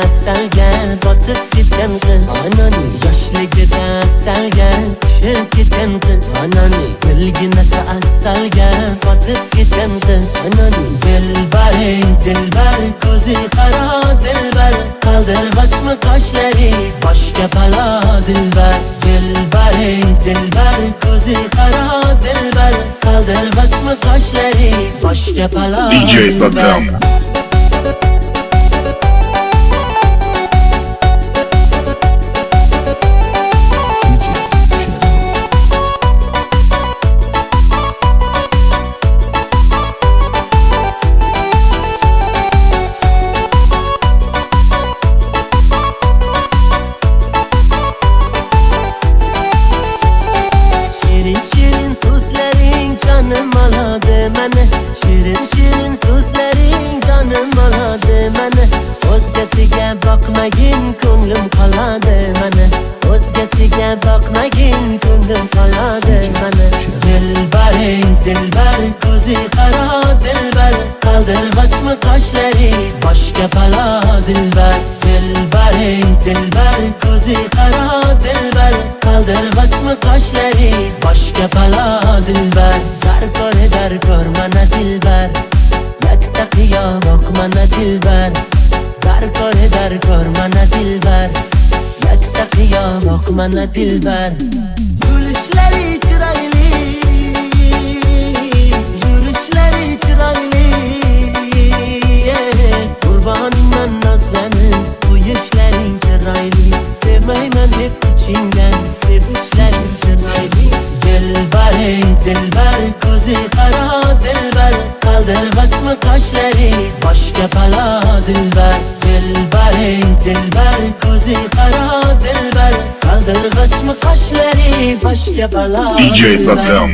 selga botib ketgan qiz anani yoshligida selga tushib ketgan qiz anani gulginasi asalga botib ketgan qiz anani dilbaring dilbar ko'zi qaro dilbar qaldirg'ochmi qoshlari boshga balo dilbar dilbaring dilbar ko'zi qaro dilbar qaldirg'ochmi qoshlari boshga balo DJ Saddam. Shirin so'zlaring jonim oladi meni Shirin so'zlaring jonim oladi meni O'zgasiga boqmagin ko'nglim qoladi meni O'zgasiga boqmagin ko'nglim qoladi meni Dilbaring dilbar ko'zi qaro dilbar qaldirg'ochmi qoshlari boshga balo dilbar Dilbaring dilbar ko'zi qaro dilbar qaldirg'ochmi qoshlari boshga balo dilbar Darkor mana dilbar yakta qiyomoq mana dilbar Darkor mana dilbar yakta qiyomoq mana dilbar Yurishlari chiroyli yurishlari chiroyli Qurboningman nozlanib qo'yishlaring chiroyli Sevmayman deb ichingdan sevishlaring chiroyli Dilbaring dilbar ko'zi qaro dilbar qaldirg'ochmi qoshlari boshga balo dilbar Dilbaring dilbar ko'zi qaro dilbar qaldirg'ochmi qoshlari boshga balo DJ Saddam.